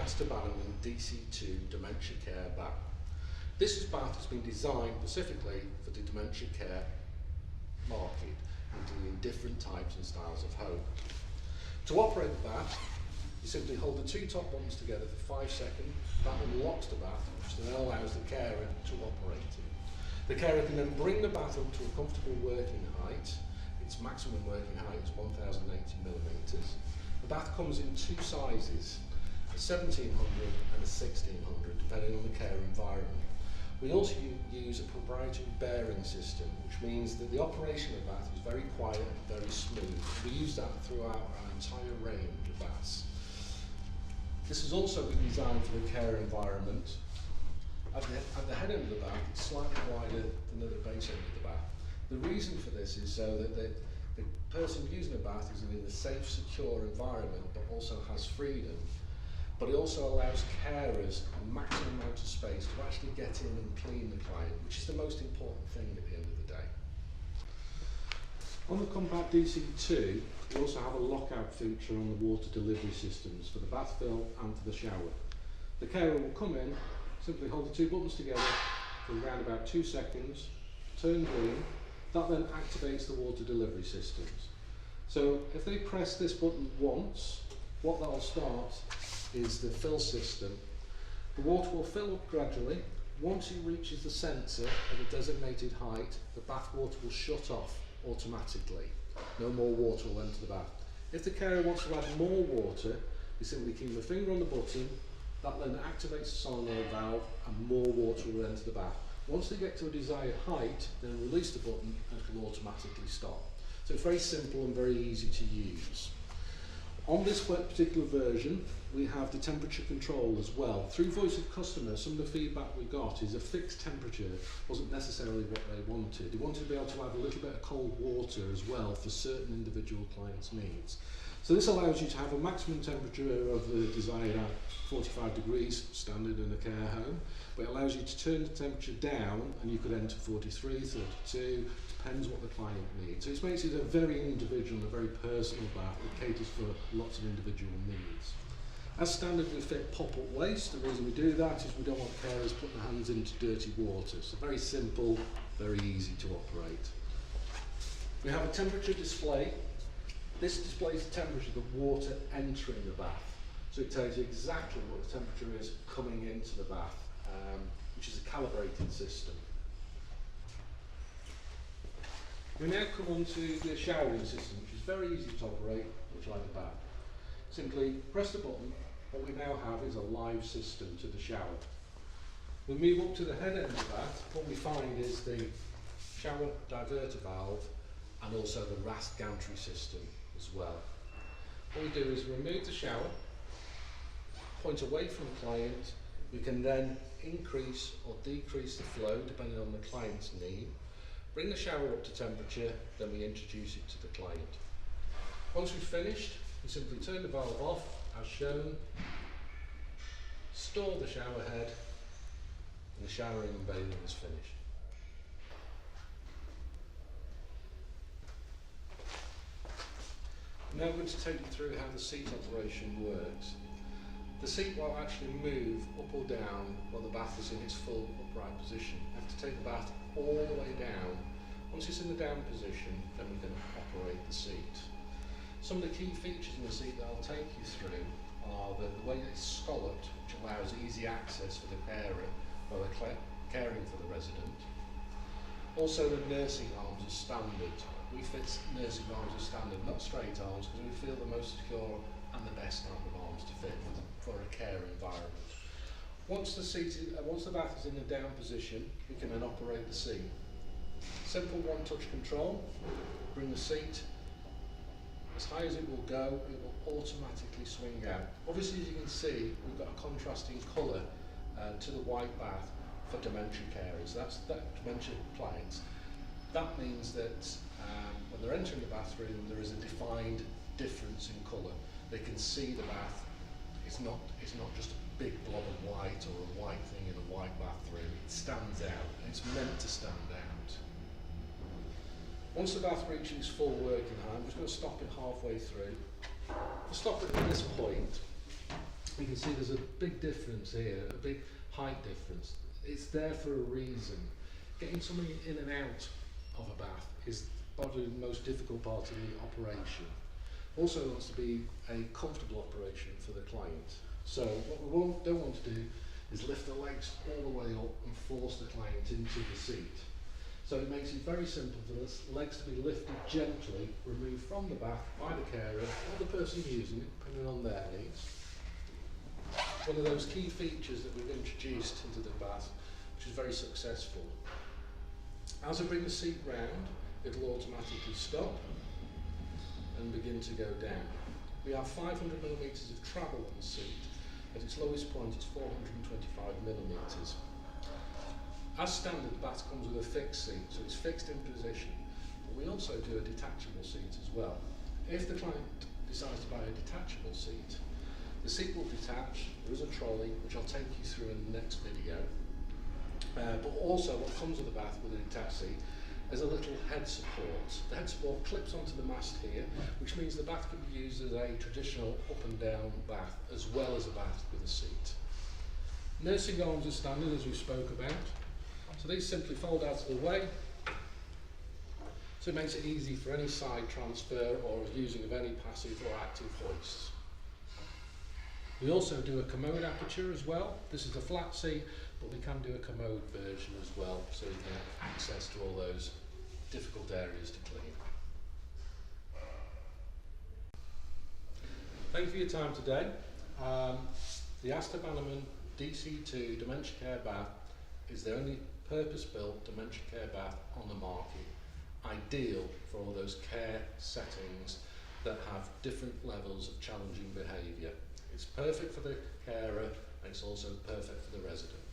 Astor DC2 Dementia Care bath. This bath has been designed specifically for the dementia care market and dealing in different types and styles of home. To operate the bath, you simply hold the two top buttons together for 5 seconds. That unlocks the bath, which then allows the carer to operate it. The carer can then bring the bath up to a comfortable working height. Its maximum working height is 1080 millimetres. The bath comes in two sizes, a 1700 and a 1600, depending on the care environment. We also use a proprietary bearing system, which means that the operation of the bath is very quiet and very smooth. We use that throughout our entire range of baths. This has also been designed for the care environment. At the head end of the bath, it's slightly wider than at the base end of the bath. The reason for this is so that the person using the bath is in a safe, secure environment, but also has freedom. But it also allows carers a maximum amount of space to actually get in and clean the client, which is the most important thing at the end of the day. On the Compact DC2, we also have a lockout feature on the water delivery systems for the bath fill and for the shower. The carer will come in, simply hold the two buttons together for around about 2 seconds, turn green. That then activates the water delivery systems. So if they press this button once, what that will start is the fill system. The water will fill up gradually. Once it reaches the centre of a designated height, the bath water will shut off automatically. No more water will enter the bath. If the carer wants to add more water, you simply keep the finger on the button. That then activates the solenoid valve and more water will enter the bath. Once they get to a desired height, then release the button and it will automatically stop. So it's very simple and very easy to use. On this particular version, we have the temperature control as well. Through voice of customer, some of the feedback we got is a fixed temperature wasn't necessarily what they wanted. They wanted to be able to add a little bit of cold water as well for certain individual clients' needs. So this allows you to have a maximum temperature of the desired 45 degrees, standard in a care home, but it allows you to turn the temperature down and you could enter 43, 32, depends what the client needs. So it makes it a very individual and a very personal bath that caters for lots of individual needs. As standard, we fit pop-up waste. The reason we do that is we don't want carers putting their hands into dirty water. So very simple, very easy to operate. We have a temperature display. This displays the temperature of the water entering the bath. So it tells you exactly what the temperature is coming into the bath, which is a calibrated system. We now come on to the showering system, which is very easy to operate, much like the bath. Simply press the button. What we now have is a live system to the shower. We move up to the head end of the bath. What we find is the shower diverter valve and also the RAS gantry system as well. What we do is remove the shower, point away from the client. We can then increase or decrease the flow depending on the client's need. Bring the shower up to temperature, then we introduce it to the client. Once we've finished, we simply turn the valve off as shown, store the shower head, and the showering and bathing is finished. I'm now going to take you through how the seat operation works. The seat will actually move up or down while the bath is in its full upright position. You have to take the bath all the way down. Once it's in the down position, then we can operate the seat. Some of the key features in the seat that I'll take you through are the way it's scalloped, which allows easy access for the carer while they're caring for the resident. Also the nursing arms are standard. We fit nursing arms as standard, not straight arms, because we feel the most secure and the best type of arms to fit for a care environment. Once the bath is in the down position, we can then operate the seat. Simple one-touch control. Bring the seat as high as it will go, it will automatically swing out. Obviously, as you can see, we've got a contrasting colour to the white bath for dementia carers. That's dementia clients. That means that when they're entering the bathroom, there is a defined difference in colour. They can see the bath. It's not just a big blob of white or a white thing in a white bathroom. It stands out. It's meant to stand out. Once the bath reaches full working height, I'm just going to stop it halfway through. I'll stop it at this point. You can see there's a big difference here, a big height difference. It's there for a reason. Getting somebody in and out of a bath is probably the most difficult part of the operation. Also wants to be a comfortable operation for the client. So what we don't want to do is lift the legs all the way up and force the client into the seat. So it makes it very simple for the legs to be lifted gently, removed from the bath by the carer or the person using it, depending on their needs. One of those key features that we've introduced into the bath, which is very successful. As I bring the seat round, it'll automatically stop and begin to go down. We have 500 millimetres of travel on the seat. At its lowest point, it's 425 millimetres. As standard, the bath comes with a fixed seat, so it's fixed in position. But we also do a detachable seat as well. If the client decides to buy a detachable seat, the seat will detach. There is a trolley, which I'll take you through in the next video. But also, what comes with the bath with a detached seat is a little head support. The head support clips onto the mast here, which means the bath can be used as a traditional up and down bath, as well as a bath with a seat. Nursing arms are standard, as we spoke about. So these simply fold out of the way, so it makes it easy for any side transfer or using of any passive or active hoists. We also do a commode aperture as well. This is a flat seat, but we can do a commode version as well, so you can have access to all those difficult areas to clean. Thank you for your time today. The Astor DC2 Dementia Care Bath is the only purpose-built dementia care bath on the market, ideal for all those care settings that have different levels of challenging behaviour. It's perfect for the carer and it's also perfect for the resident.